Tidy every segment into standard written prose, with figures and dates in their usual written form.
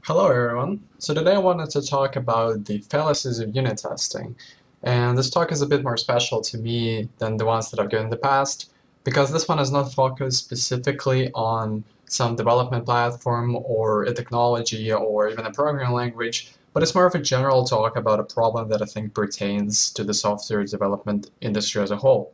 Hello everyone. So today I wanted to talk about the fallacies of unit testing. And this talk is a bit more special to me than the ones that I've given in the past, because this one is not focused specifically on some development platform or a technology or even a programming language, but it's more of a general talk about a problem that I think pertains to the software development industry as a whole.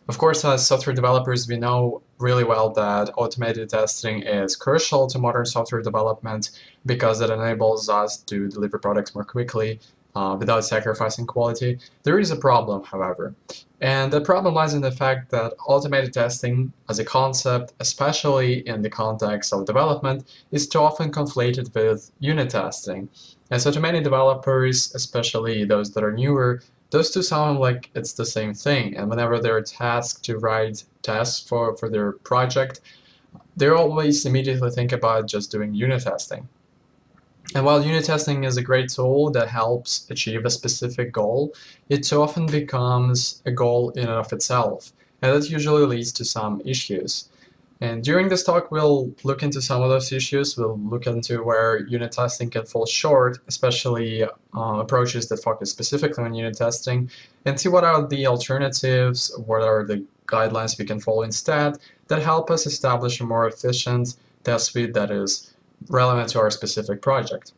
Of course, as software developers, we know really well that automated testing is crucial to modern software development because it enables us to deliver products more quickly without sacrificing quality. There is a problem, however, and the problem lies in the fact that automated testing as a concept, especially in the context of development, is too often conflated with unit testing. And so to many developers, especially those that are newer, those two sound like it's the same thing, and whenever they're tasked to write tests for their project, they always immediately think about just doing unit testing. And while unit testing is a great tool that helps achieve a specific goal, it too often becomes a goal in and of itself, and that usually leads to some issues. And during this talk, we'll look into some of those issues. We'll look into where unit testing can fall short, especially approaches that focus specifically on unit testing, and see what are the alternatives, what are the guidelines we can follow instead that help us establish a more efficient test suite that is relevant to our specific project.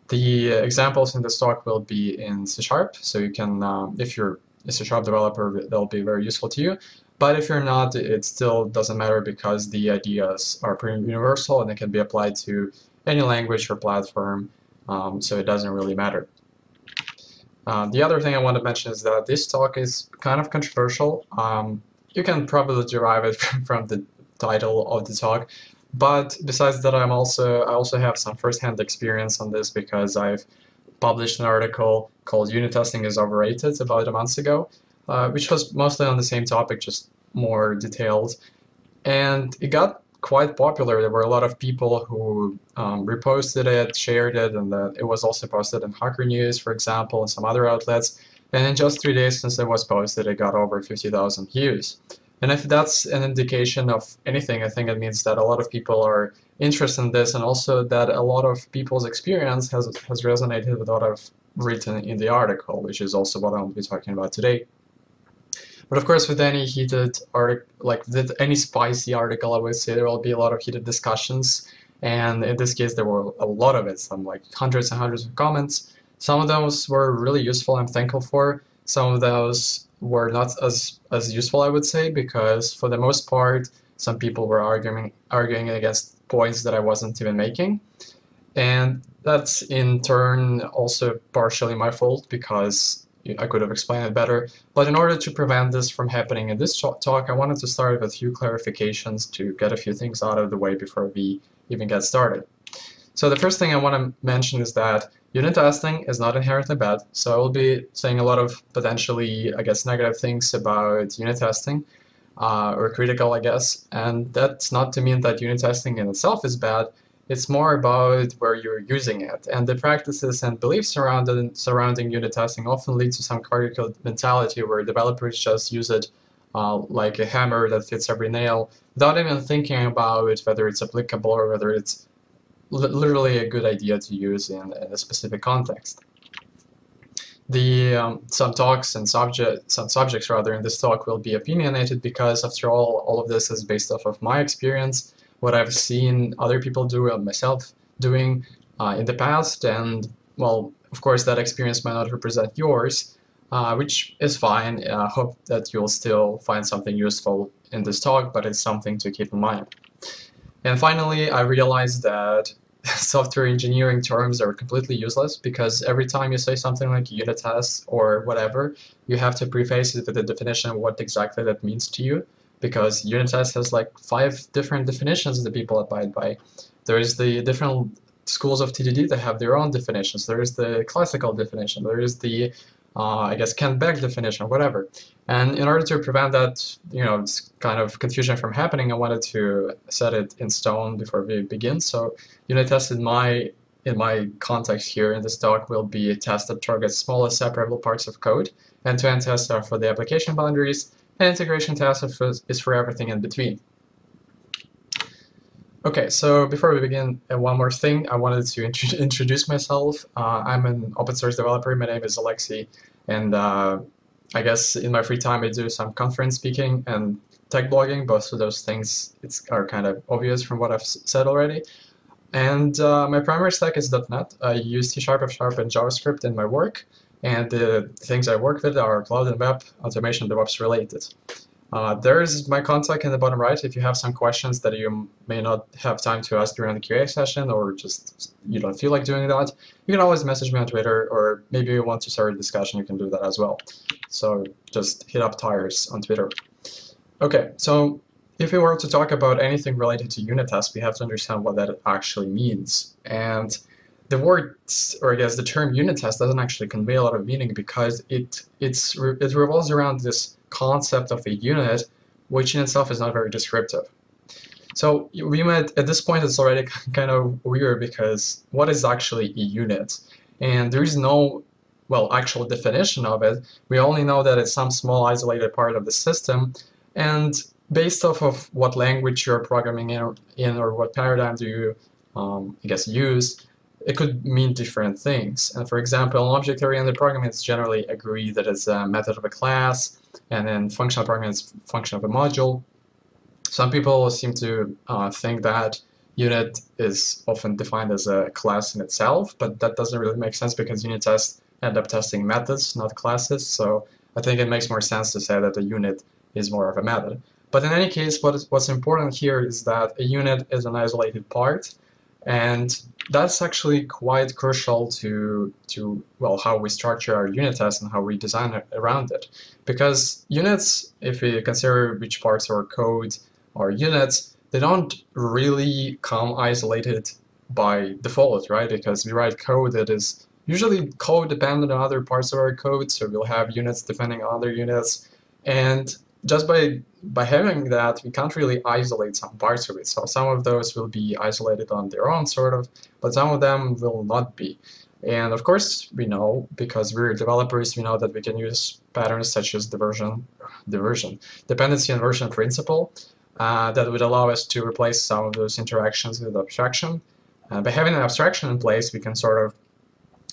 The examples in this talk will be in C#, so you can, if you're a C# developer, they'll be very useful to you. But if you're not, it still doesn't matter because the ideas are pretty universal and they can be applied to any language or platform, so it doesn't really matter. The other thing I want to mention is that this talk is kind of controversial. You can probably derive it from the title of the talk, but besides that, I also have some first-hand experience on this because I've published an article called "Unit Testing is Overrated" about a month ago, which was mostly on the same topic, just more detailed. And it got quite popular. There were a lot of people who reposted it, shared it, and it was also posted in Hacker News, for example, and some other outlets. And in just 3 days since it was posted, it got over 50,000 views. And if that's an indication of anything, I think it means that a lot of people are interested in this, and also that a lot of people's experience has resonated with what I've written in the article, which is also what I'll be talking about today. But of course, with any heated article, like with any spicy article, I would say there will be a lot of heated discussions. And in this case, there were a lot of it, some like hundreds and hundreds of comments. Some of those were really useful, I'm thankful for. Some of those were not as useful, I would say, because for the most part, some people were arguing against points that I wasn't even making. And that's in turn also partially my fault because I could have explained it better. But in order to prevent this from happening in this talk, I wanted to start with a few clarifications to get a few things out of the way before we even get started. So the first thing I want to mention is that unit testing is not inherently bad. So I will be saying a lot of potentially, I guess, negative things about unit testing, or critical, I guess. And that's not to mean that unit testing in itself is bad. It's more about where you're using it, and the practices and beliefs surrounding unit testing often lead to some cardinal mentality where developers just use it like a hammer that fits every nail without even thinking about whether it's applicable or whether it's literally a good idea to use in a specific context. Some subjects rather in this talk will be opinionated because after all of this is based off of my experience, what I've seen other people do and myself doing in the past, and well, of course that experience might not represent yours, which is fine. I hope that you'll still find something useful in this talk, but it's something to keep in mind. And finally, I realized that software engineering terms are completely useless because every time you say something like unit tests or whatever, you have to preface it with a definition of what exactly that means to you, because unit test has like 5 different definitions that people abide by. There is the different schools of TDD that have their own definitions. There is the classical definition. There is the I guess Kent Beck definition, whatever. And in order to prevent that, this kind of confusion from happening, I wanted to set it in stone before we begin. So unit test in my context here in this talk will be a test that targets smallest separable parts of code. End-to-end tests are for the application boundaries, and integration test is for everything in between. Okay, so before we begin, one more thing. I wanted to introduce myself. I'm an open source developer. My name is Alexei, and I guess in my free time I do some conference speaking and tech blogging. Both of those things are kind of obvious from what I've said already. And my primary stack is .NET. I use C#, F#, and JavaScript in my work, and the things I work with are cloud and web, automation, DevOps related. There's my contact in the bottom right. If you have some questions that you may not have time to ask during the QA session, or just you don't feel like doing that, you can always message me on Twitter, or maybe you want to start a discussion, you can do that as well. So just hit up Tires on Twitter. Okay, so if we were to talk about anything related to unit tests, we have to understand what that actually means. And the word, or I guess the term unit test doesn't actually convey a lot of meaning because it revolves around this concept of a unit, which in itself is not very descriptive. So we might, at this point, it's already kind of weird because what is actually a unit? And there is no, well, actual definition of it. We only know that it's some small isolated part of the system. And based off of what language you're programming in or what paradigm do you, I guess, use, it could mean different things. And for example, in object-oriented programming, it's generally agreed that it's a method of a class, and in functional programming, it's function of a module. Some people seem to think that unit is often defined as a class in itself, but that doesn't really make sense because unit tests end up testing methods, not classes. So I think it makes more sense to say that a unit is more of a method. But in any case, what's important here is that a unit is an isolated part, and that's actually quite crucial to well, how we structure our unit test and how we design it around it. Because units, if we consider which parts of our code are units, they don't really come isolated by default, right? Because we write code that is usually code-dependent on other parts of our code, so we'll have units depending on other units. And just by having that, we can't really isolate some parts of it. So some of those will be isolated on their own, sort of, but some of them will not be. And of course, we know, because we're developers, we know that we can use patterns such as dependency inversion principle that would allow us to replace some of those interactions with abstraction. By having an abstraction in place, we can sort of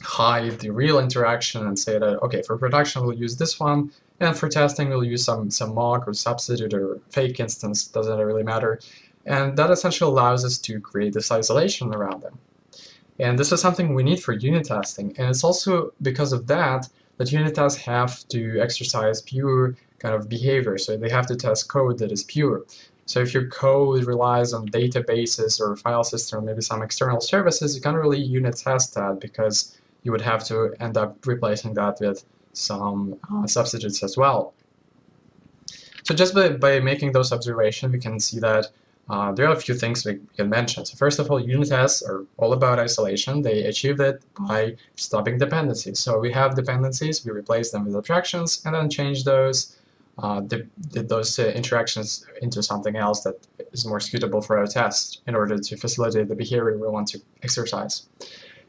hide the real interaction and say that, okay, for production, we'll use this one, and for testing, we'll use some mock or substitute or fake instance, doesn't really matter. And that essentially allows us to create this isolation around them. And this is something we need for unit testing. And it's also because of that unit tests have to exercise pure kind of behavior. So they have to test code that is pure. So if your code relies on databases or file system, maybe some external services, you can't really unit test that because you would have to end up replacing that with some substitutes as well. So just by making those observations, we can see that there are a few things we can mention. So first of all, unit tests are all about isolation. They achieve it by stopping dependencies. So we have dependencies, we replace them with abstractions, and then change those interactions into something else that is more suitable for our test in order to facilitate the behavior we want to exercise.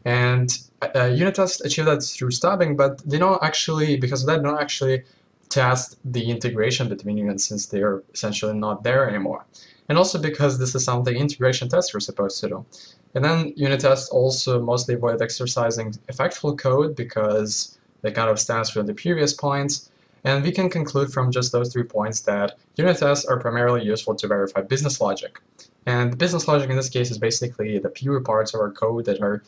And unit tests achieve that through stubbing, but they don't actually, because of that, don't actually test the integration between units since they're essentially not there anymore. And also because this is something integration tests are supposed to do. And then unit tests also mostly avoid exercising effectful code because they kind of stands for the previous points. And we can conclude from just those 3 points that unit tests are primarily useful to verify business logic. And business logic in this case is basically the pure parts of our code that are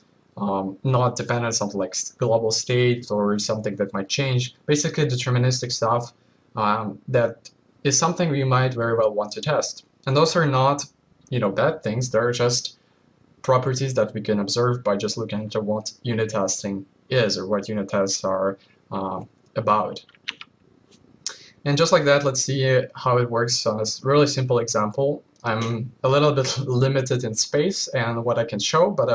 not dependent on something like global state or something that might change. Basically deterministic stuff that is something we might very well want to test. And those are not, bad things. They're just properties that we can observe by just looking into what unit testing is or what unit tests are about. And just like that, let's see how it works on this really simple example. I'm a little bit limited in space and what I can show, but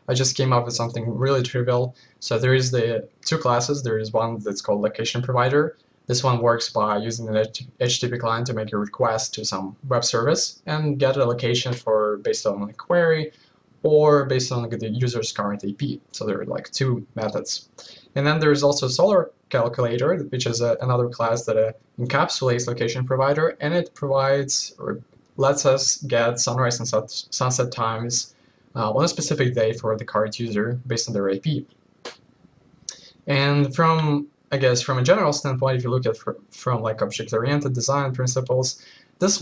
I just came up with something really trivial. So there is the 2 classes. There is one that's called location provider. This one works by using an HTTP client to make a request to some web service and get a location based on a query or based on the user's current IP. So there are like 2 methods. And then there's also Solr calculator, which is another class that encapsulates location provider, and it provides, or lets us get sunrise and sunset times on a specific day for the card user based on their IP. And from, I guess, from a general standpoint, if you look at from like object-oriented design principles, this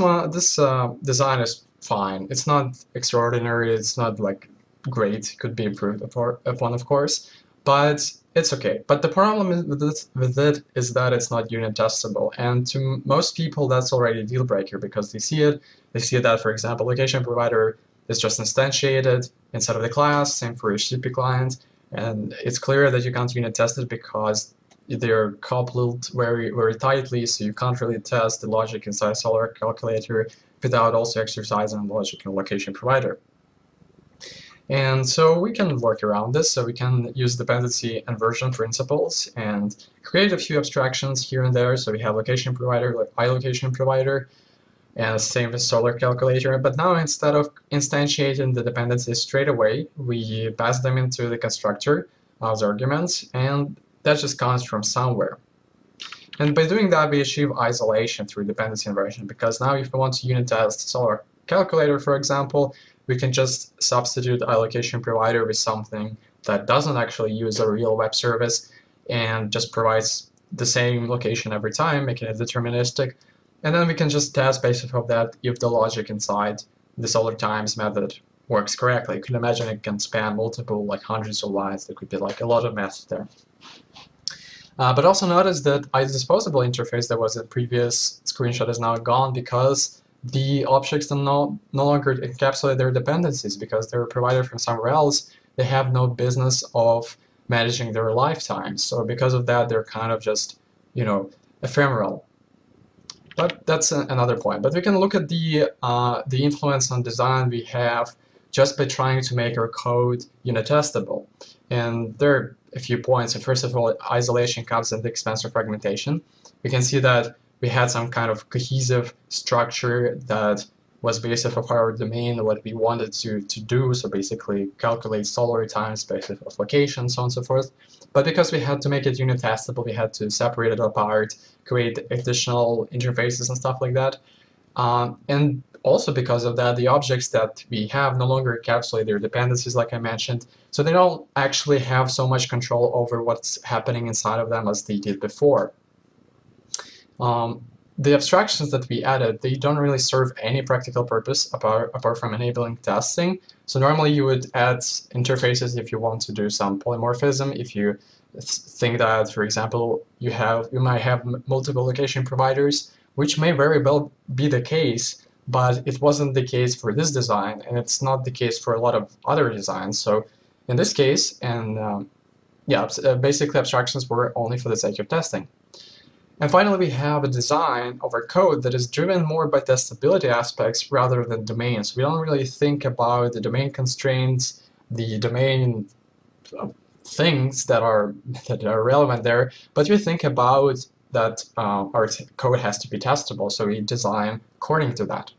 design is fine. It's not extraordinary. It's not like great. It could be improved upon, of course, but it's okay. But the problem with it is that it's not unit testable, and to most people that's already a deal breaker because they see it. They see that, for example, location provider is just instantiated inside of the class. Same for HTTP client. And it's clear that you can't unit test it because they're coupled very, very tightly, so you can't really test the logic inside Solr calculator without also exercising logic in location provider. And so we can work around this, so we can use dependency inversion principles and create a few abstractions here and there. So we have location provider, like iLocation provider, and same with Solr calculator, but now instead of instantiating the dependencies straight away, we pass them into the constructor as arguments, and that just comes from somewhere. And by doing that, we achieve isolation through dependency inversion, because now if we want to unit test Solr calculator, for example, we can just substitute iLocation provider with something that doesn't actually use a real web service and just provides the same location every time, making it deterministic. And then we can just test based off that if the logic inside the Solr times method works correctly. You can imagine it can span multiple, like hundreds of lines. There could be like a lot of math there. But also notice that isdisposable interface that was in previous screenshot is now gone because the objects no longer encapsulate their dependencies because they're provided from somewhere else. They have no business of managing their lifetimes. So because of that, they're kind of just, you know, ephemeral. But that's another point. But we can look at the influence on design we have just by trying to make our code unit testable. And there are a few points. So first of all, isolation comes at the expense of fragmentation. We can see that we had some kind of cohesive structure that was based off of our domain, what we wanted to do. So basically calculate Solr times based off of location, so on and so forth. But because we had to make it unit testable, we had to separate it apart, create additional interfaces and stuff like that. And also because of that, the objects that we have no longer encapsulate their dependencies, like I mentioned, so they don't actually have so much control over what's happening inside of them as they did before. The abstractions that we added, they don't really serve any practical purpose apart from enabling testing. So normally you would add interfaces if you want to do some polymorphism, if you think that, for example, you might have multiple location providers, which may very well be the case, but it wasn't the case for this design, and it's not the case for a lot of other designs. So in this case, and basically abstractions were only for the sake of testing. And finally, we have a design of our code that is driven more by testability aspects rather than domains. We don't really think about the domain constraints, the domain things that are relevant there, but we think about that our code has to be testable, so we design according to that.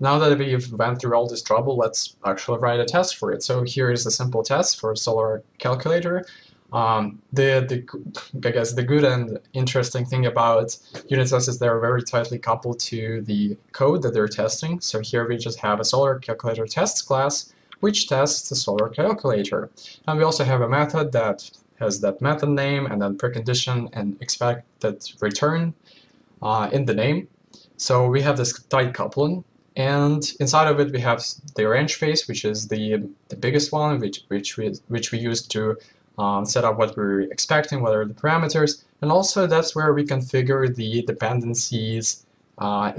Now that we've went through all this trouble, let's actually write a test for it. So here is a simple test for Solr calculator. I guess the good and interesting thing about unit tests is they're very tightly coupled to the code that they're testing. So here we just have a Solr calculator tests class, which tests the Solr calculator. And we also have a method that has that method name and then precondition and expected return in the name. So we have this tight coupling. And inside of it, we have the range phase, which is the biggest one, which we use to set up what we're expecting, what are the parameters, and also that's where we configure the dependencies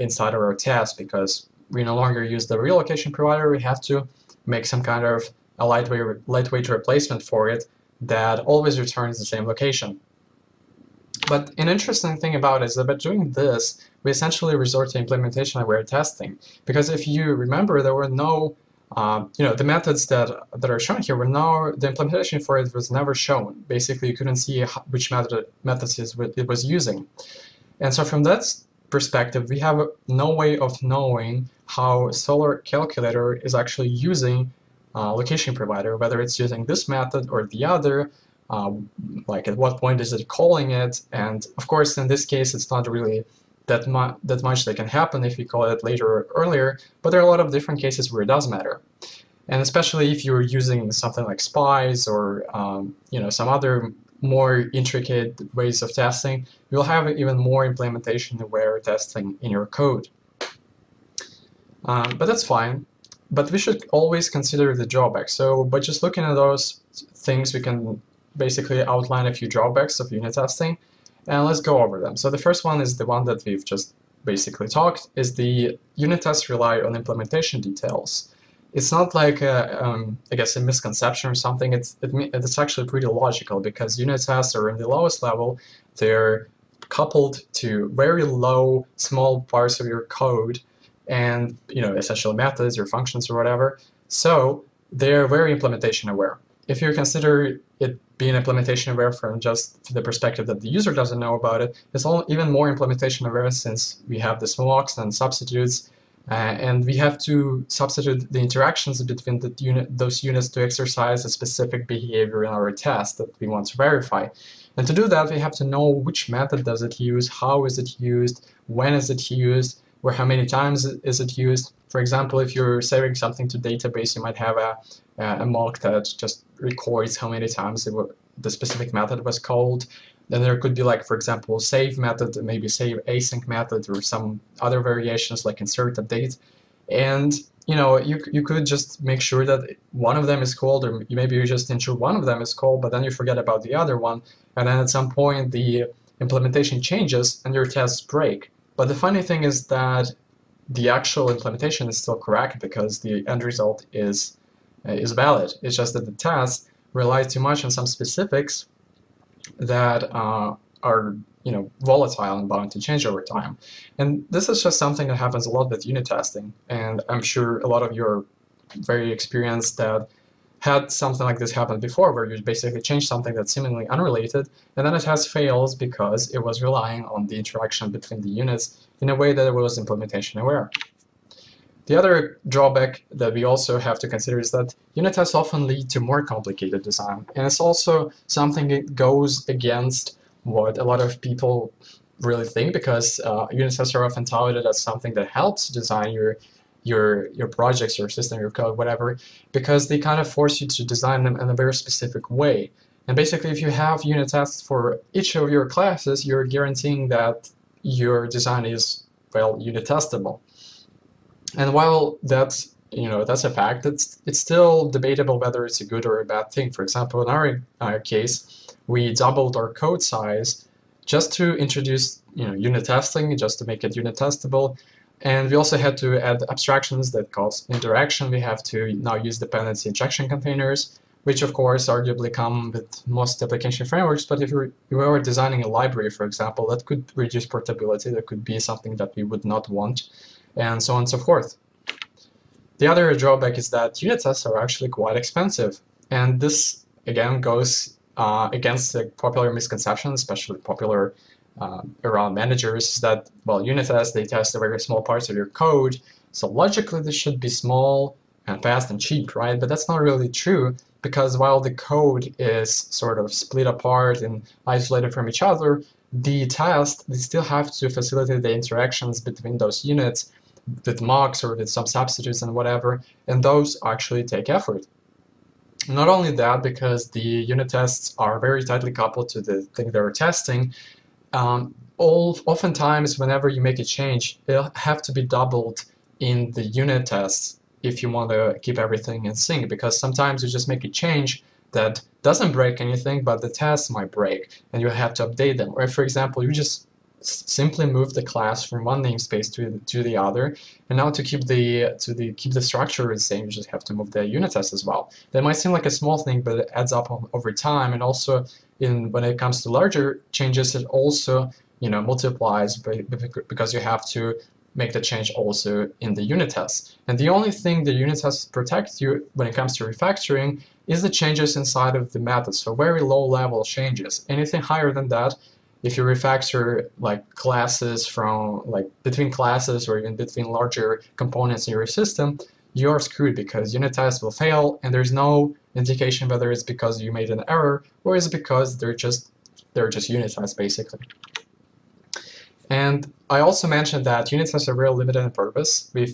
inside of our test, because we no longer use the real location provider. We have to make some kind of a lightweight replacement for it that always returns the same location. But an interesting thing about it is that by doing this, we essentially resort to implementation-aware testing, because if you remember, there were no the methods that are shown here the implementation for it was never shown. Basically, you couldn't see which methods it was using. And so from that perspective, we have no way of knowing how Solr calculator is actually using location provider, whether it's using this method or the other, like at what point is it calling it. And of course, in this case, it's not really that much that can happen if you call it later or earlier, but there are a lot of different cases where it does matter. And especially if you're using something like SPICE or some other more intricate ways of testing, you'll have even more implementation-aware testing in your code. But that's fine. But we should always consider the drawbacks. So by just looking at those things, we can basically outline a few drawbacks of unit testing, and let's go over them. So the first one is the one that we've just basically talked, is the unit tests rely on implementation details. It's not like I guess a misconception or something. It's actually pretty logical, because unit tests are in the lowest level. They're coupled to very low, small parts of your code, and essential methods or functions or whatever. So they're very implementation aware. If you consider it being implementation aware from just the perspective that the user doesn't know about it, it's even more implementation aware, since we have the smokes and substitutes, and we have to substitute the interactions between those units to exercise a specific behavior in our test that we want to verify. And to do that, we have to know which method does it use, how is it used, when is it used, or how many times is it used. For example, if you're saving something to database, you might have a mock that just records how many times the specific method was called. Then there could be, like, for example, save method, maybe save async method, or some other variations like insert update. And you could just make sure that one of them is called, or maybe you just ensure one of them is called, but then you forget about the other one, and then at some point the implementation changes and your tests break. But the funny thing is that the actual implementation is still correct, because the end result is valid. It's just that the test relies too much on some specifics that are volatile and bound to change over time. And this is just something that happens a lot with unit testing, and I'm sure a lot of you are very experienced that had something like this happen before, where you basically change something that's seemingly unrelated, and then it has fails because it was relying on the interaction between the units in a way that it was implementation aware. The other drawback that we also have to consider is that unit tests often lead to more complicated design, and it's also something that goes against what a lot of people really think, because unit tests are often touted as something that helps design your projects, your system, your code, whatever, because they kind of force you to design them in a very specific way. And basically, if you have unit tests for each of your classes, you're guaranteeing that your design is, well, unit testable. And while that's a fact, it's still debatable whether it's a good or a bad thing. For example, in our case, we doubled our code size just to introduce unit testing, just to make it unit testable. And we also had to add abstractions that cause interaction. We have to now use dependency injection containers, which of course arguably come with most application frameworks. But if you were designing a library, for example, that could reduce portability. That could be something that we would not want, and so on and so forth. The other drawback is that unit tests are actually quite expensive. And this, again, goes against the popular misconception, especially popular around managers, that, well, unit tests, they test the very small parts of your code, so logically this should be small and fast and cheap, right? But that's not really true, because while the code is sort of split apart and isolated from each other, the test, they still have to facilitate the interactions between those units with mocks or with some substitutes and whatever, and those actually take effort. Not only that, because the unit tests are very tightly coupled to the thing they're testing, oftentimes whenever you make a change, it'll have to be doubled in the unit tests if you want to keep everything in sync, because sometimes you just make a change that doesn't break anything, but the tests might break, and you have to update them. Or if, for example, you just simply move the class from one namespace to the other, and now to keep the structure the same, you just have to move the unit test as well. That might seem like a small thing, but it adds up over time, and also when it comes to larger changes, it also multiplies because you have to make the change also in the unit tests. And the only thing the unit tests protect you when it comes to refactoring is the changes inside of the method, so very low level changes. Anything higher than that, if you refactor like classes from between classes or even between larger components in your system, you're screwed, because unit tests will fail, and there's no indication whether it's because you made an error or it's because they're just unit tests basically. And I also mentioned that unit tests are very limited in purpose. We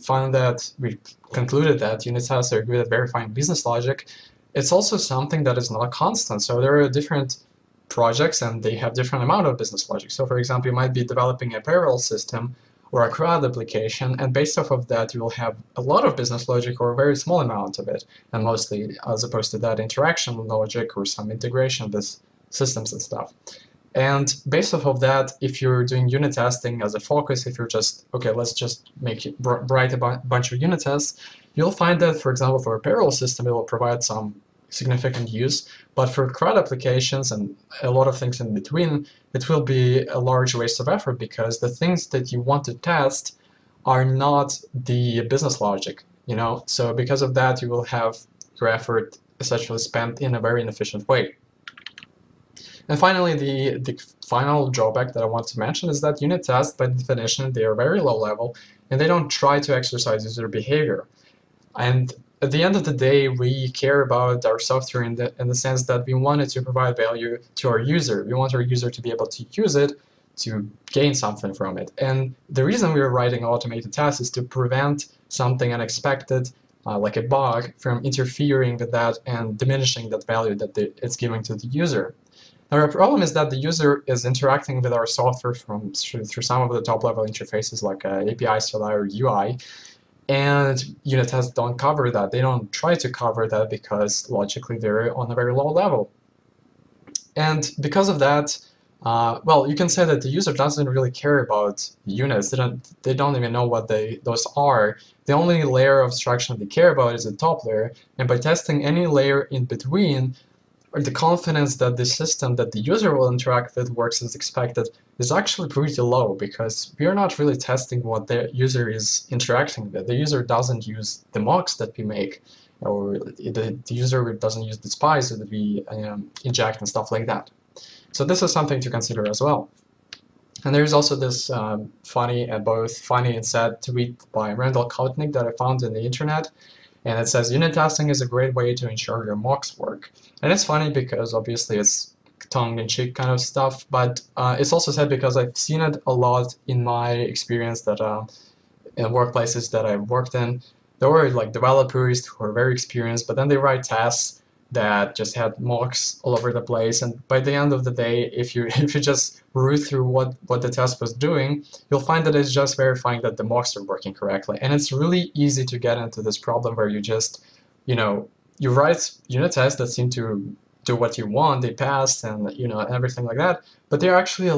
concluded that unit tests are good at verifying business logic. It's also something that is not constant. So there are different projects and they have different amount of business logic. So for example, you might be developing a payroll system or a CRUD application, and based off of that, you will have a lot of business logic or a very small amount of it, and mostly as opposed to that interaction logic or some integration with systems and stuff. And based off of that, if you're doing unit testing as a focus, if you're just, okay, let's just write a bunch of unit tests, you'll find that, for example, for a payroll system, it will provide some significant use, but for CRUD applications and a lot of things in between, it will be a large waste of effort because the things that you want to test are not the business logic, you know? So because of that, you will have your effort essentially spent in a very inefficient way. And finally, the final drawback that I want to mention is that unit tests, by definition, they are very low level, and they don't try to exercise user behavior. And at the end of the day, we care about our software in the sense that we want it to provide value to our user. We want our user to be able to use it to gain something from it. And the reason we're writing automated tests is to prevent something unexpected, like a bug, from interfering with that and diminishing that value that it's giving to the user. Now, our problem is that the user is interacting with our software through some of the top-level interfaces like API, CLI, or UI, and unit tests don't cover that. They don't try to cover that because logically they're on a very low level. And because of that, well, you can say that the user doesn't really care about units. They don't even know what those are. The only layer of abstraction they care about is the top layer, and by testing any layer in between, or the confidence that the system that the user will interact with works as expected is actually pretty low because we are not really testing what the user is interacting with. The user doesn't use the mocks that we make, or the user doesn't use the spies that we inject and stuff like that. So this is something to consider as well. And there's also this both funny and sad tweet by Randall Koutnik that I found on the internet. And it says, unit testing is a great way to ensure your mocks work. And it's funny because obviously it's tongue-in-cheek kind of stuff, but it's also sad because I've seen it a lot in my experience that in workplaces that I've worked in. There were like developers who are very experienced, but then they write tests that just had mocks all over the place, and by the end of the day, if you just root through what the test was doing, you'll find that it's just verifying that the mocks are working correctly. And it's really easy to get into this problem where you just, you write unit tests that seem to do what you want, they pass, and everything like that, but they're actually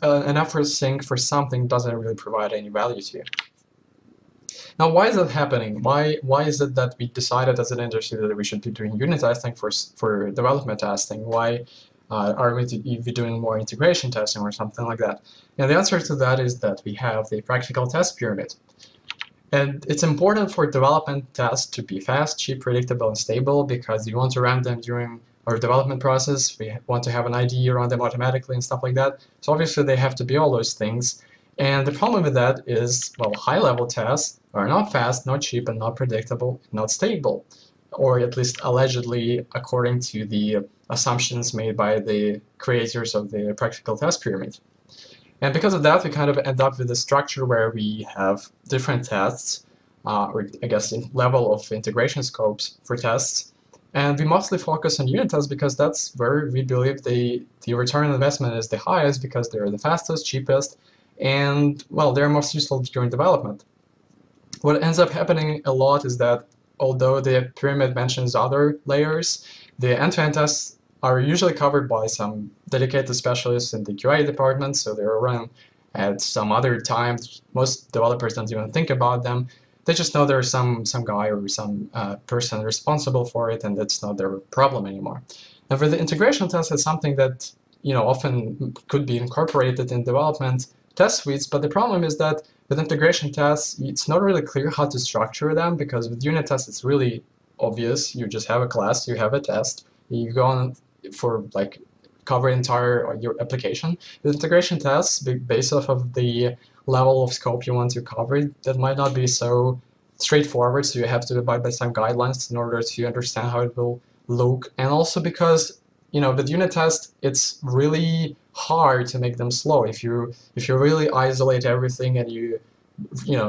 an effort sink for something that doesn't really provide any value to you. Now, why is that happening? Why is it that we decided as an industry that we should be doing unit testing for development testing? Why are we doing more integration testing or something like that? And the answer to that is that we have the practical test pyramid. And it's important for development tests to be fast, cheap, predictable, and stable because you want to run them during our development process. We want to have an IDE run them automatically and stuff like that. So obviously they have to be all those things. And the problem with that is, well, high-level tests are not fast, not cheap, and not predictable, not stable, or at least allegedly according to the assumptions made by the creators of the practical test pyramid. And because of that, we kind of end up with a structure where we have different tests, or I guess level of integration scopes for tests, and we mostly focus on unit tests because that's where we believe the return on investment is the highest because they're the fastest, cheapest, and, well, they're most useful during development. What ends up happening a lot is that although the pyramid mentions other layers, the end-to-end tests are usually covered by some dedicated specialists in the QA department, so they're run at some other time. Most developers don't even think about them. They just know there's some guy or some person responsible for it, and that's not their problem anymore. And for the integration test, it's something that often could be incorporated in development test suites, but the problem is that with integration tests, it's not really clear how to structure them because with unit tests, it's really obvious. You just have a class, you have a test, you go on for like cover entire your application. With integration tests, based off of the level of scope you want to cover, that might not be so straightforward, so you have to abide by some guidelines in order to understand how it will look, and also because with unit tests, it's really hard to make them slow. If you really isolate everything and you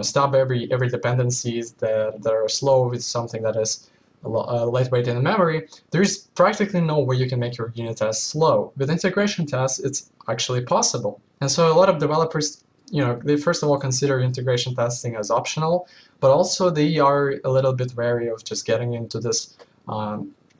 stop every dependencies that are slow with something that is lightweight in memory, there's practically no way you can make your unit tests slow. With integration tests, it's actually possible. And so a lot of developers, they first of all consider integration testing as optional, but also they are a little bit wary of just getting into this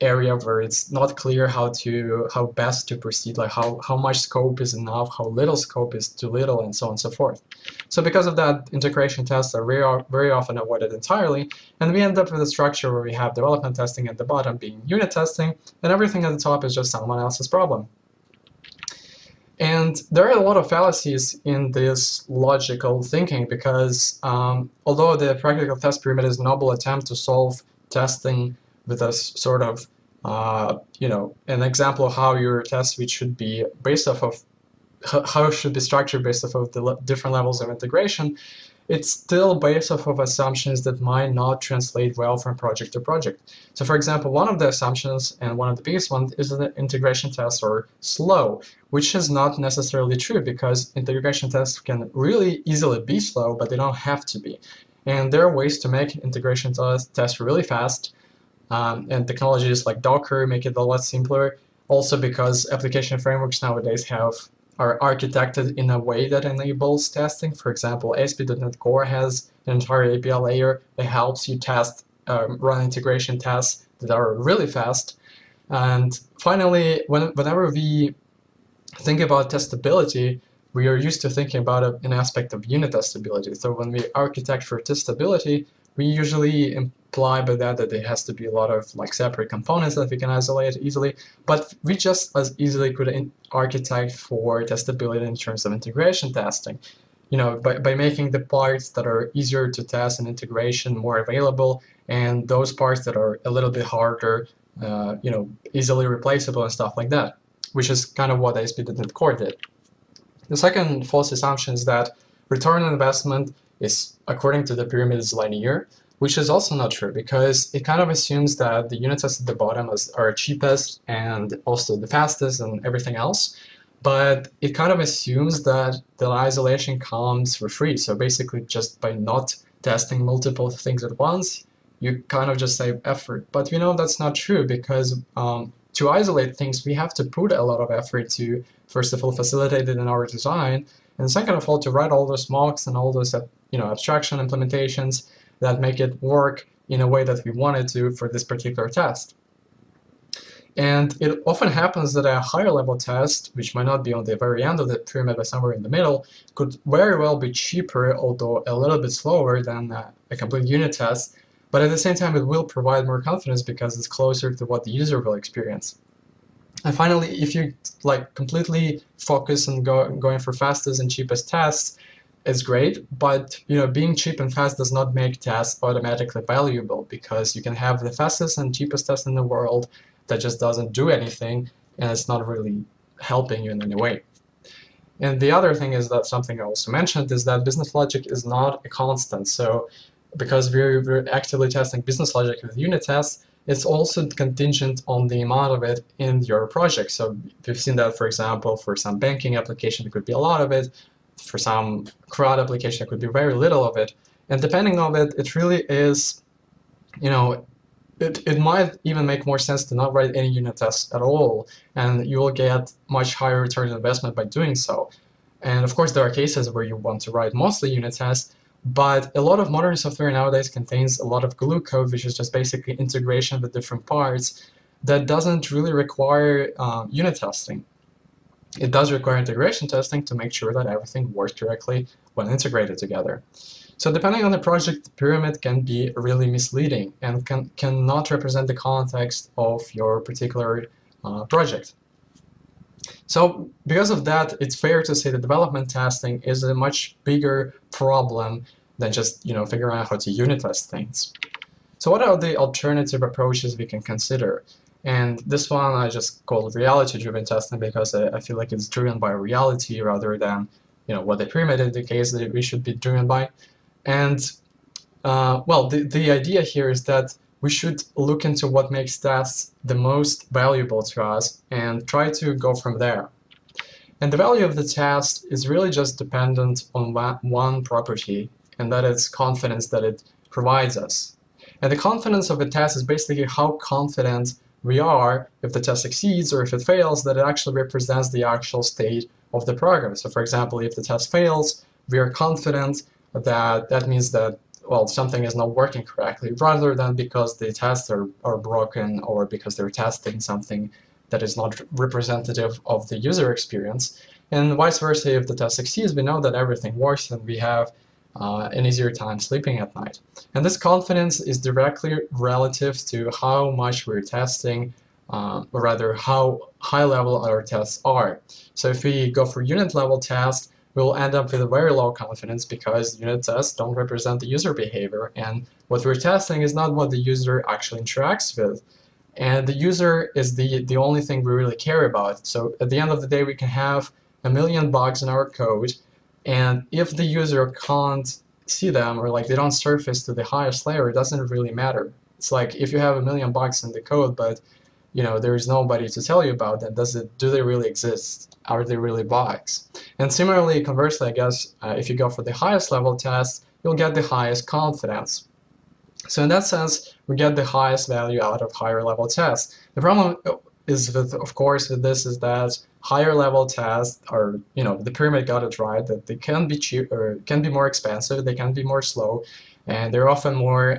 area where it's not clear how best to proceed, like how much scope is enough, how little scope is too little, and so on and so forth. So because of that, integration tests are very often avoided entirely, and we end up with a structure where we have development testing at the bottom being unit testing, and everything at the top is just someone else's problem. And there are a lot of fallacies in this logical thinking because although the practical test pyramid is a noble attempt to solve testing with a sort of, an example of how your test suite should be based off of, how it should be structured based off of the different levels of integration, it's still based off of assumptions that might not translate well from project to project. So for example, one of the assumptions, and one of the biggest ones, is that integration tests are slow, which is not necessarily true because integration tests can really easily be slow, but they don't have to be. And there are ways to make integration tests really fast, and technologies like Docker make it a lot simpler. Also because application frameworks nowadays are architected in a way that enables testing. For example, ASP.NET Core has an entire API layer that helps you run integration tests that are really fast. And finally, whenever we think about testability, we are used to thinking about an aspect of unit testability. So when we architect for testability, we usually imply by that it has to be a lot of separate components that we can isolate easily, but we just as easily could architect for testability in terms of integration testing. By making the parts that are easier to test in integration more available, and those parts that are a little bit harder, easily replaceable and stuff like that, which is kind of what ASP.NET Core did. The second false assumption is that return on investment is, according to the pyramid, is linear, which is also not true because it kind of assumes that the unit tests at the bottom are cheapest and also the fastest and everything else. But it kind of assumes that the isolation comes for free. So basically, just by not testing multiple things at once, you kind of just save effort. But we know that's not true because to isolate things, we have to put a lot of effort to, first of all, facilitate it in our design, and second of all, to write all those mocks and all those abstraction implementations that make it work in a way that we want it to for this particular test. And it often happens that a higher level test, which might not be on the very end of the pyramid but somewhere in the middle, could very well be cheaper, although a little bit slower than a complete unit test. But at the same time, it will provide more confidence because it's closer to what the user will experience. And finally, if you completely focus on going for fastest and cheapest tests, it's great, but being cheap and fast does not make tests automatically valuable because you can have the fastest and cheapest test in the world that just doesn't do anything and it's not really helping you in any way. And the other thing is that something I also mentioned is that business logic is not a constant. So because we're actively testing business logic with unit tests, it's also contingent on the amount of it in your project. So we've seen that, for example, for some banking application, it could be a lot of it. For some crowd application, it could be very little of it. And depending on it, it really is, it might even make more sense to not write any unit tests at all, and you will get much higher return on investment by doing so. And of course, there are cases where you want to write mostly unit tests, but a lot of modern software nowadays contains a lot of glue code, which is just basically integration with different parts that doesn't really require unit testing. It does require integration testing to make sure that everything works correctly when integrated together. So depending on the project, the pyramid can be really misleading and cannot represent the context of your particular project. So because of that, it's fair to say that development testing is a much bigger problem than just figuring out how to unit test things. So what are the alternative approaches we can consider? And this one I just call reality-driven testing because I feel like it's driven by reality rather than what the pyramid indicates that we should be driven by. And well, the idea here is that we should look into what makes tests the most valuable to us and try to go from there. And the value of the test is really just dependent on one property, and that is confidence that it provides us. And the confidence of a test is basically how confident we are if the test succeeds or if it fails, that it actually represents the actual state of the program. So for example, if the test fails, we are confident that that means that, well, something is not working correctly, rather than because the tests are broken or because they're testing something that is not representative of the user experience. And vice versa, if the test succeeds, we know that everything works and we have an easier time sleeping at night. And this confidence is directly relative to how much we're testing, or rather how high level our tests are. So if we go for unit level tests, we'll end up with a very low confidence because unit tests don't represent the user behavior, and what we're testing is not what the user actually interacts with. And the user is the only thing we really care about. So at the end of the day, we can have a million bugs in our code, and if the user can't see them, or like they don't surface to the highest layer, it doesn't really matter. It's like if you have a million bugs in the code, but there is nobody to tell you about them, do they really exist? Are they really bugs? And similarly, conversely, I guess, if you go for the highest level test, you'll get the highest confidence. So in that sense, we get the highest value out of higher level tests. The problem is, of course, with this is that higher level tests are, the pyramid got it right, that they can be cheap or can be more expensive, they can be more slow, and they're often more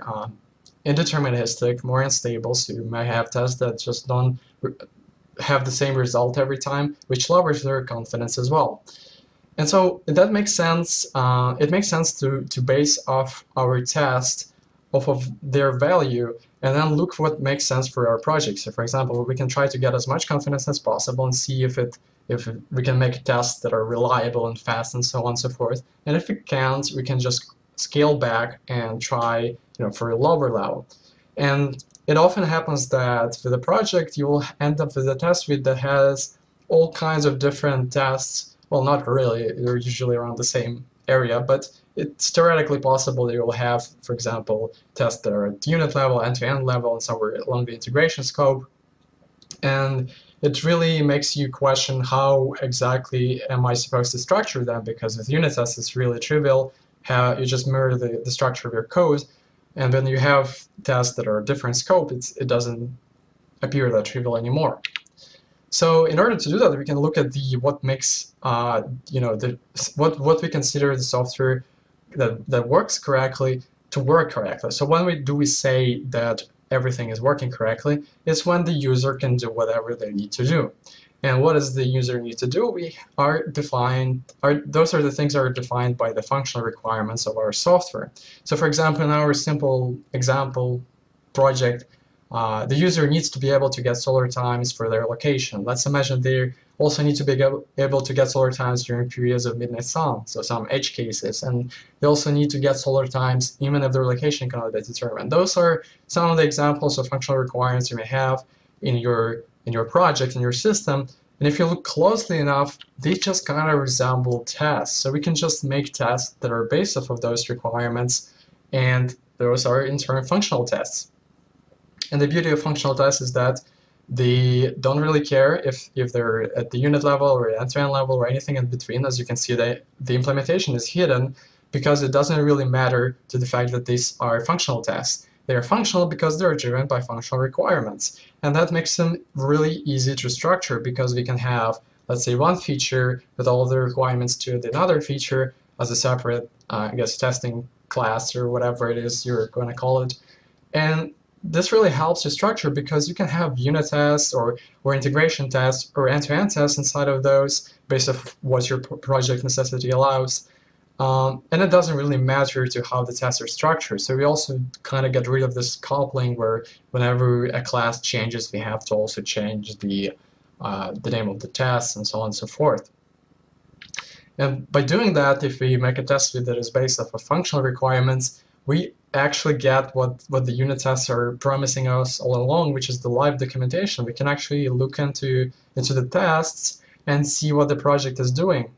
indeterministic, more unstable. So you may have tests that just don't have the same result every time, which lowers their confidence as well. And so that makes sense. It makes sense to base off our test off of their value and then look what makes sense for our project. So for example, we can try to get as much confidence as possible and see if we can make tests that are reliable and fast and so on and so forth. And if we can't, we can just scale back and try for a lower level. And it often happens that with a project, you will end up with a test suite that has all kinds of different tests. Well, not really, they're usually around the same area, but it's theoretically possible that you'll have, for example, tests that are at unit level, end-to-end level, and somewhere along the integration scope. And it really makes you question how exactly am I supposed to structure them, because with unit tests it's really trivial. You just mirror the structure of your code, and when you have tests that are different scope, it doesn't appear that trivial anymore. So in order to do that, we can look at what makes what we consider the software that works correctly to work correctly. So when do we say that everything is working correctly? It's when the user can do whatever they need to do. And what does the user need to do? Those are the things that are defined by the functional requirements of our software. So for example, in our simple example project, the user needs to be able to get solar times for their location. Let's imagine they also need to be able to get solar times during periods of midnight sun, so some edge cases, and they also need to get solar times even if their location cannot be determined. Those are some of the examples of functional requirements you may have in your project, in your system. And if you look closely enough, they just kind of resemble tests. So we can just make tests that are based off of those requirements, and those are in turn functional tests. And the beauty of functional tests is that they don't really care if they're at the unit level or end-to-end level or anything in between. As you can see, the implementation is hidden because it doesn't really matter to the fact that these are functional tests. They are functional because they're driven by functional requirements. And that makes them really easy to structure, because we can have, let's say, one feature with all the requirements to another feature as a separate, testing class or whatever it is you're going to call it. And this really helps you structure, because you can have unit tests or integration tests or end-to-end tests inside of those based on what your project necessity allows. And it doesn't really matter to how the tests are structured. So we also kind of get rid of this coupling where whenever a class changes, we have to also change the name of the test and so on and so forth. And by doing that, if we make a test suite that is based off of functional requirements, we actually get what the unit tests are promising us all along, which is the live documentation. We can actually look into the tests and see what the project is doing.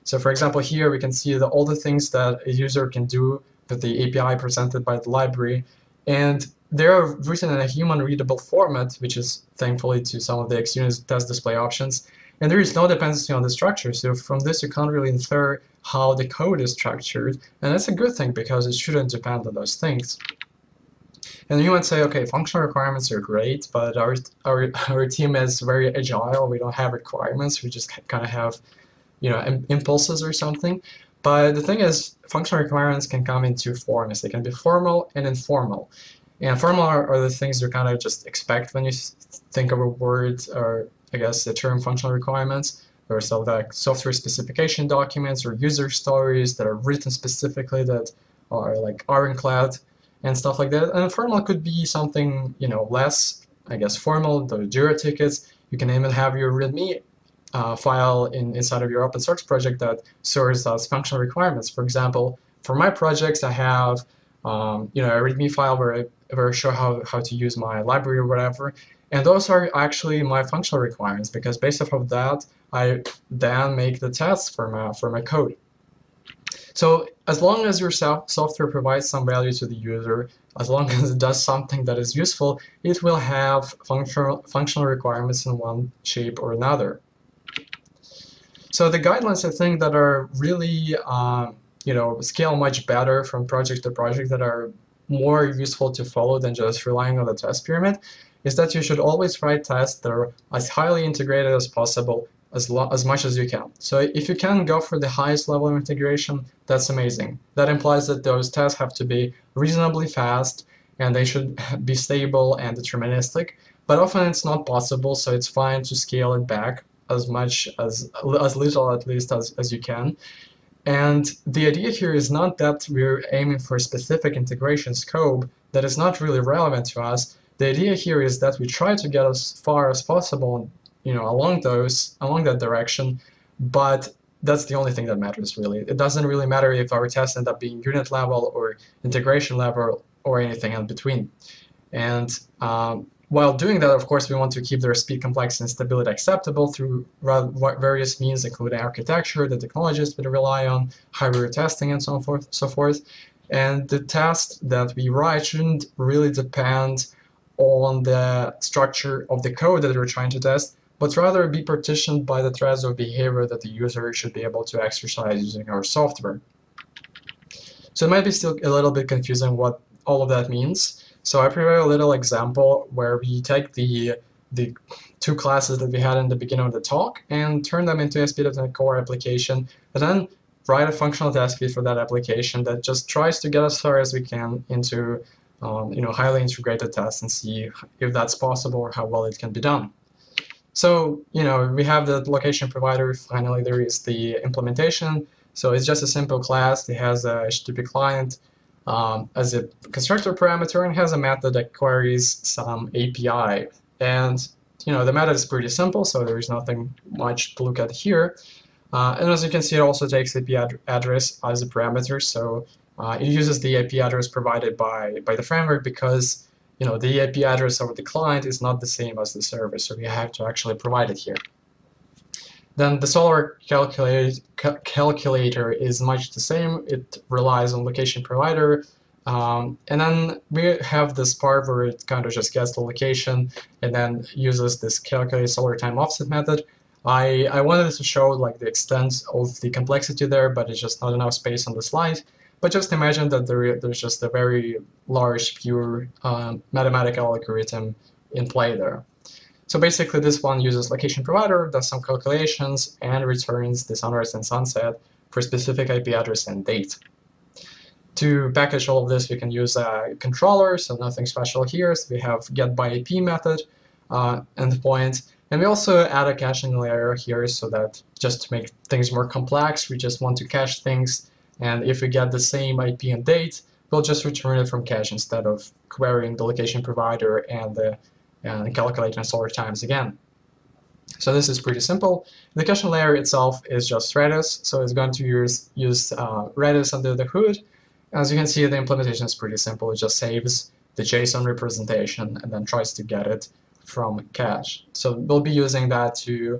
So for example, here we can see all the things that a user can do with the API presented by the library. And they are written in a human-readable format, which is thankfully to some of the XUnit test display options, and there is no dependency on the structure, so from this you can't really infer how the code is structured, and that's a good thing because it shouldn't depend on those things. And you might say, okay, functional requirements are great, but our team is very agile, we don't have requirements, we just kind of have, you know, impulses or something. But the thing is, functional requirements can come in two forms. They can be formal and informal. And formal are the things you kind of just expect when you think of a word, or I guess the term functional requirements. There are some like software specification documents or user stories that are written specifically that are like ironclad and stuff like that. And formal could be something, you know, less, I guess, formal. The Jira tickets. You can even have your README file inside of your open source project that stores as functional requirements. For example, for my projects, I have you know, a README file where I show how to use my library or whatever, and those are actually my functional requirements because based off of that, I then make the tests for my code. So as long as your software provides some value to the user, as long as it does something that is useful, it will have functional requirements in one shape or another. So the guidelines, I think, that are really, you know, scale much better from project to project, that are more useful to follow than just relying on the test pyramid, is that you should always write tests that are as highly integrated as possible, as much as you can. So if you can go for the highest level of integration, that's amazing. That implies that those tests have to be reasonably fast, and they should be stable and deterministic. But often it's not possible, so it's fine to scale it back as little at least as you can. And the idea here is not that we're aiming for a specific integration scope that is not really relevant to us. The idea here is that we try to get as far as possible, you know, along that direction, but that's the only thing that matters, really. It doesn't really matter if our tests end up being unit level or integration level or anything in between. And while doing that, of course, we want to keep their speed, complexity, and stability acceptable through various means, including architecture, the technologies we rely on, hybrid testing, and so forth. And the test that we write shouldn't really depend on the structure of the code that we're trying to test, but rather be partitioned by the threads of behavior that the user should be able to exercise using our software. So it might be still a little bit confusing what all of that means. So I prepared a little example where we take the two classes that we had in the beginning of the talk and turn them into a ASP.NET Core application, and then write a functional test suite for that application that just tries to get as far as we can into you know, highly integrated tests and see if that's possible or how well it can be done. So, you know, we have the location provider. Finally, there is the implementation. So it's just a simple class. It has a HTTP client as a constructor parameter and has a method that queries some API. And, you know, the method is pretty simple, so there is nothing much to look at here. And as you can see, it also takes IP address as a parameter. So it uses the IP address provided by the framework because, you know, the IP address of the client is not the same as the server, so we have to actually provide it here. Then the Solr calculator is much the same. It relies on location provider. And then we have this part where it kind of just gets the location and then uses this calculate Solr time offset method. I wanted to show like the extent of the complexity there, but it's just not enough space on the slide. But just imagine that there's just a very large, pure mathematical algorithm in play there. So basically, this one uses location provider, does some calculations, and returns the sunrise and sunset for specific IP address and date. To package all of this, we can use a controller, so nothing special here. So we have get by IP method endpoint, and we also add a caching layer here, so that just to make things more complex, we just want to cache things. And if we get the same IP and date, we'll just return it from cache instead of querying the location provider and calculating Solr times again. So this is pretty simple. The caching layer itself is just Redis, so it's going to use Redis under the hood. As you can see, the implementation is pretty simple. It just saves the JSON representation and then tries to get it from cache. So we'll be using that to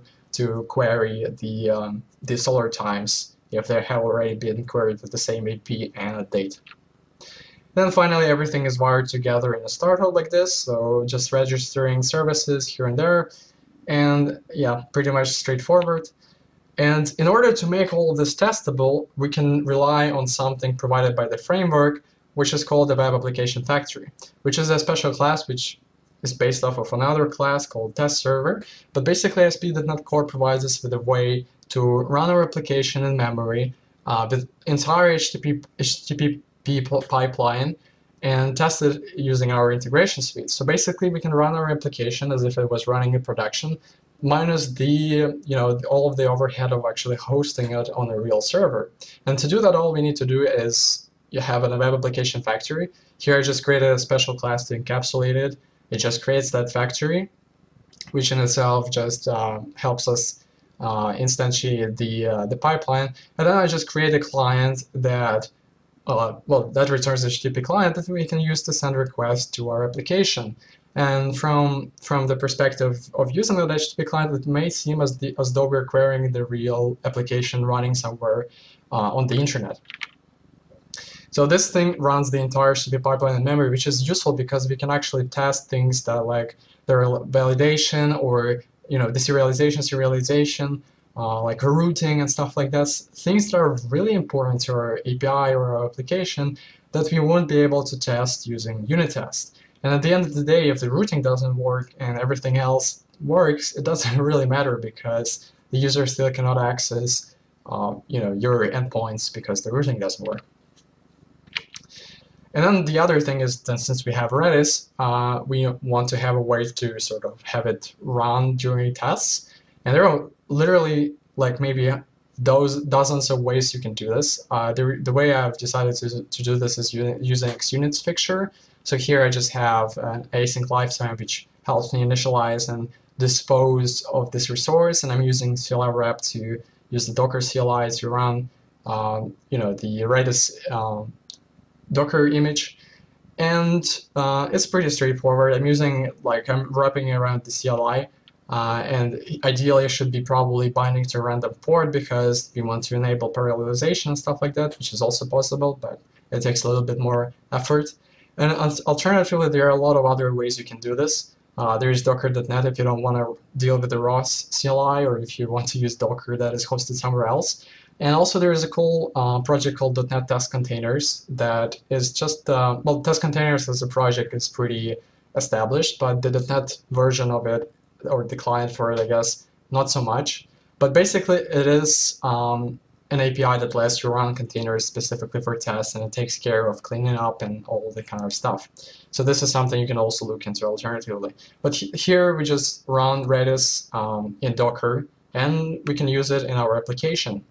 query the Solr times if they have already been queried with the same IP and a date. Then finally, everything is wired together in a startup like this, so just registering services here and there, and yeah, pretty much straightforward. And in order to make all of this testable, we can rely on something provided by the framework, which is called the Web Application Factory, which is a special class which is based off of another class called Test Server. But basically, ASP.NET Core provides us with a way to run our application in memory with entire HTTP pipeline and test it using our integration suite. So basically, we can run our application as if it was running in production, minus the all of the overhead of actually hosting it on a real server. And to do that, all we need to do is you have a web application factory. Here I just created a special class to encapsulate it. It just creates that factory, which in itself just helps us instantiate the pipeline. And then I just create a client that that returns HTTP client that we can use to send requests to our application. And from the perspective of using that HTTP client, it may seem as though we're querying the real application running somewhere on the internet. So this thing runs the entire HTTP pipeline in memory, which is useful because we can actually test things that like their validation or deserialization, serialization, like routing and stuff like that. Things that are really important to our API or our application that we won't be able to test using unit test. And at the end of the day, if the routing doesn't work and everything else works, it doesn't really matter because the user still cannot access your endpoints because the routing doesn't work. And then the other thing is that since we have Redis, we want to have a way to sort of have it run during tests. And there are literally like maybe dozens of ways you can do this. The way I've decided to do this is using XUnit's fixture. So here I just have an async lifetime, which helps me initialize and dispose of this resource. And I'm using CLI wrap to use the Docker CLI to run the Redis Docker image, and it's pretty straightforward. I'm wrapping around the CLI, and ideally it should be probably binding to a random port because we want to enable parallelization and stuff like that, which is also possible, but it takes a little bit more effort. And alternatively, there are a lot of other ways you can do this. There's docker.net if you don't want to deal with the raw CLI, or if you want to use Docker that is hosted somewhere else. And also there is a cool project called .NET Test Containers that is just, Test Containers as a project is pretty established, but the .NET version of it, or the client for it, I guess, not so much. But basically it is an API that lets you run containers specifically for tests, and it takes care of cleaning up and all the kind of stuff. So this is something you can also look into alternatively. But here we just run Redis in Docker, and we can use it in our application.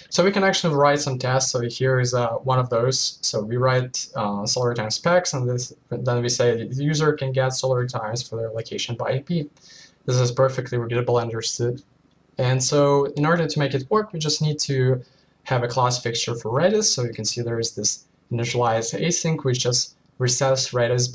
So we can actually write some tests. So here is one of those. So we write Solar Time specs, and then we say the user can get Solar Times for their location by IP. This is perfectly readable and understood. And so in order to make it work, we just need to have a class fixture for Redis. So you can see there is this initialized async, which just resets Redis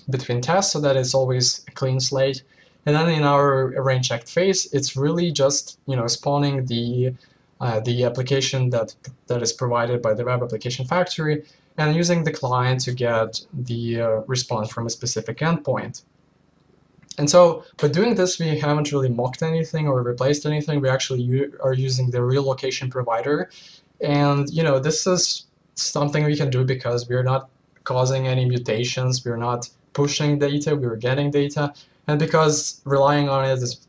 between tests so that it's always a clean slate. And then in our arrange checked phase, it's really just spawning the application that is provided by the Web Application Factory and using the client to get the response from a specific endpoint. And so by doing this, we haven't really mocked anything or replaced anything. We actually are using the real location provider. And this is something we can do because we're not causing any mutations. We're not pushing data. We're getting data. And because relying on it is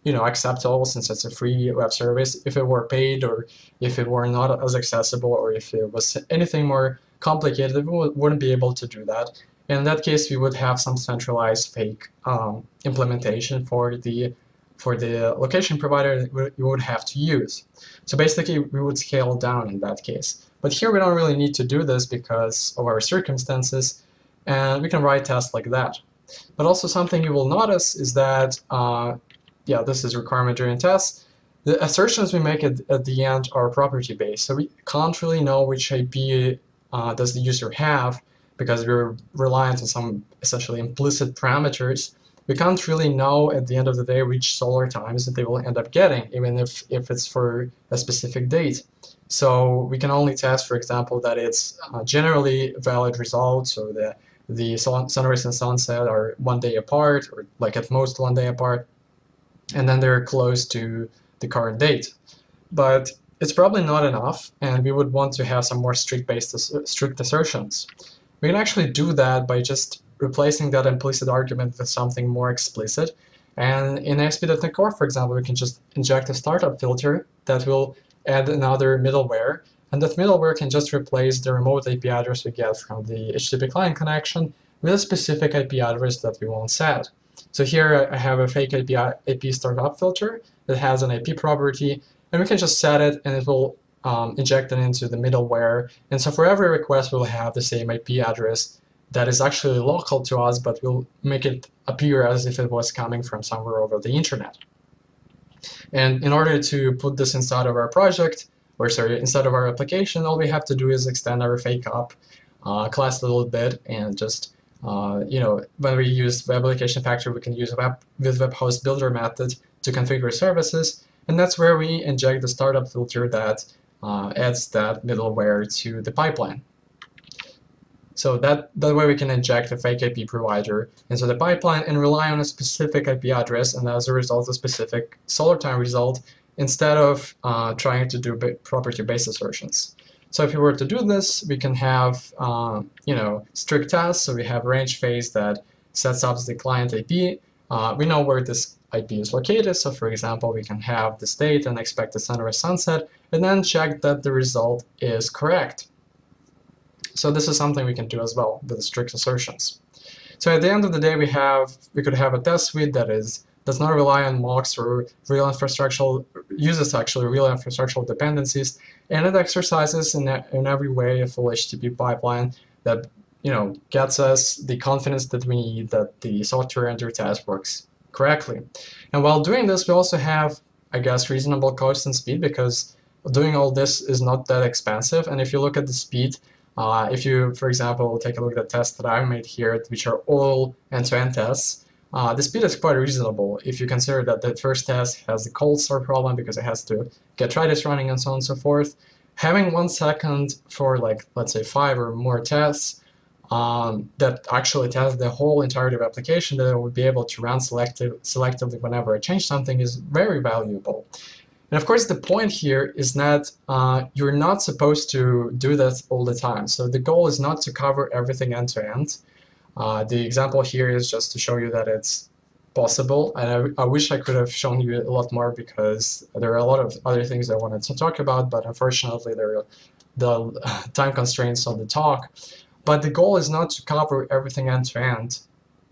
acceptable since it's a free web service. If it were paid, or if it were not as accessible, or if it was anything more complicated, we wouldn't be able to do that. In that case, we would have some centralized fake implementation for the location provider that you would have to use. So basically, we would scale down in that case. But here we don't really need to do this because of our circumstances, and we can write tests like that. But also something you will notice is that, this is requirement-driven tests. The assertions we make at the end are property-based, so we can't really know which IP does the user have because we're reliant on some essentially implicit parameters. we can't really know at the end of the day which solar times that they will end up getting, even if it's for a specific date. So we can only test, for example, that it's generally valid results, or the sunrise and sunset are 1 day apart, or like at most 1 day apart, and then they're close to the current date. But it's probably not enough, and we would want to have some more strict assertions. We can actually do that by just replacing that implicit argument with something more explicit. And in ASP.NET Core, for example, we can just inject a startup filter that will add another middleware, and that middleware can just replace the remote IP address we get from the HTTP client connection with a specific IP address that we want set. So here I have a fake IP startup filter that has an IP property, and we can just set it, and it will inject it into the middleware. And so for every request, we'll have the same IP address that is actually local to us, but we'll make it appear as if it was coming from somewhere over the internet. And in order to put this inside of our project, or sorry, inside of our application, all we have to do is extend our FakeUp class a little bit, and just when we use Web Application Factory, we can use with Webhost Builder method to configure services, and that's where we inject the startup filter that adds that middleware to the pipeline. So that way we can inject a fake IP provider into the pipeline and rely on a specific IP address, and as a result, a specific solar time result, instead of trying to do property-based assertions. So if we were to do this, we can have strict tests. So we have range phase that sets up the client IP. We know where this IP is located. So for example, we can have the state and expected sunrise sunset, and then check that the result is correct. So this is something we can do as well with strict assertions. So at the end of the day, we could have a test suite that does not rely on mocks or uses actually real infrastructural dependencies, and it exercises in every way a full HTTP pipeline that gets us the confidence that we need that the software under test works correctly. And while doing this, we also have, I guess, reasonable cost and speed, because doing all this is not that expensive. And if you look at the speed, if you, for example, take a look at the tests that I made here, which are all end-to-end tests, the speed is quite reasonable if you consider that the first test has the cold start problem because it has to get Redis running and so on and so forth. Having 1 second for, like, let's say 5 or more tests that actually test the whole entirety of application that it would be able to run selectively whenever I change something is very valuable. And of course, the point here is that you're not supposed to do that all the time. So the goal is not to cover everything end to end. The example here is just to show you that it's possible. And I wish I could have shown you a lot more, because there are a lot of other things I wanted to talk about, but unfortunately there are the time constraints on the talk. But the goal is not to cover everything end to end.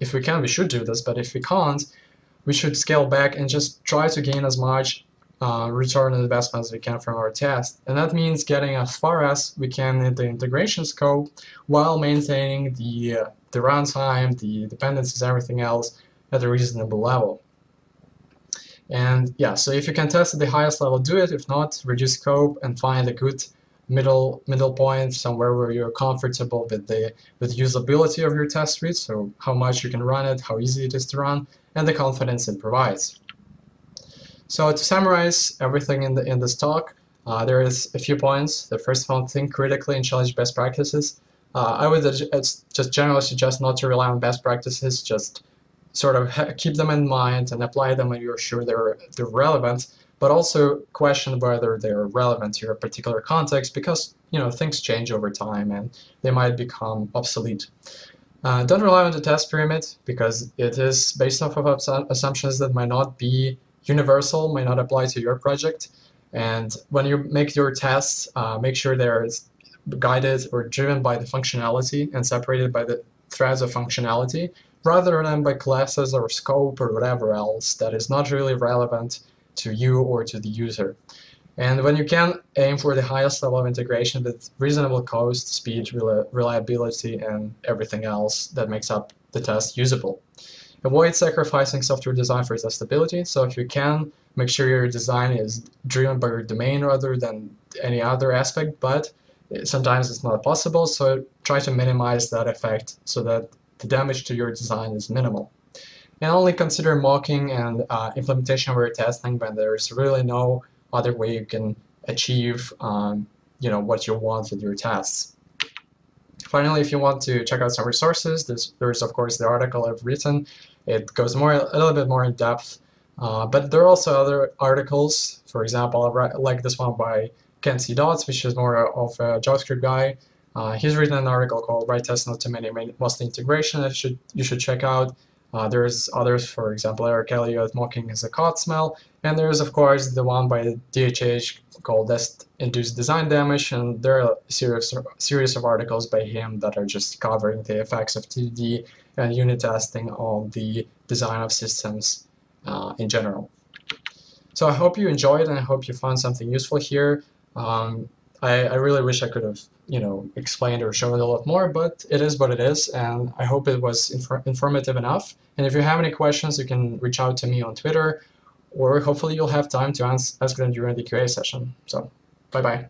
If we can, we should do this, but if we can't, we should scale back and just try to gain as much return on investment as we can from our test. And that means getting as far as we can in the integration scope while maintaining the runtime, the dependencies, everything else at a reasonable level. And yeah, so if you can test at the highest level, do it. If not, reduce scope and find a good middle point somewhere where you're comfortable with the usability of your test suite, so how much you can run it, how easy it is to run, and the confidence it provides. So to summarize everything in this talk, there is a few points. The first one, think critically and challenge best practices. I would just generally suggest not to rely on best practices, just sort of keep them in mind and apply them when you're sure they're relevant, but also question whether they're relevant to your particular context, because things change over time and they might become obsolete. Don't rely on the test pyramid, because it is based off of assumptions that might not be universal, might not apply to your project. And when you make your tests, make sure they're guided or driven by the functionality and separated by the threads of functionality, rather than by classes or scope or whatever else that is not really relevant to you or to the user. And when you can, aim for the highest level of integration with reasonable cost, speed, reliability, and everything else that makes up the test usable. Avoid sacrificing software design for testability. So if you can, make sure your design is driven by your domain rather than any other aspect, but sometimes it's not possible, so try to minimize that effect so that the damage to your design is minimal. and only consider mocking and implementation over testing when there's really no other way you can achieve what you want with your tests. Finally, if you want to check out some resources, there's of course the article I've written. It goes a little bit more in depth, but there are also other articles. For example, I like this one by Ken C. Dodds, which is more of a JavaScript guy. He's written an article called "Write Tests Not to Minimize Mostly Integration" that you should check out. There's others, for example, Eric Elliott, Mocking is a Cod Smell, and there's of course the one by DHH called Induced Design Damage, and there are a series of articles by him that are just covering the effects of 2D and unit testing on the design of systems in general. So I hope you enjoyed, and I hope you found something useful here. I really wish I could have, explained or shown a lot more, but it is what it is, and I hope it was informative enough. And if you have any questions, you can reach out to me on Twitter, or hopefully you'll have time to ask them during the QA session. So, bye-bye.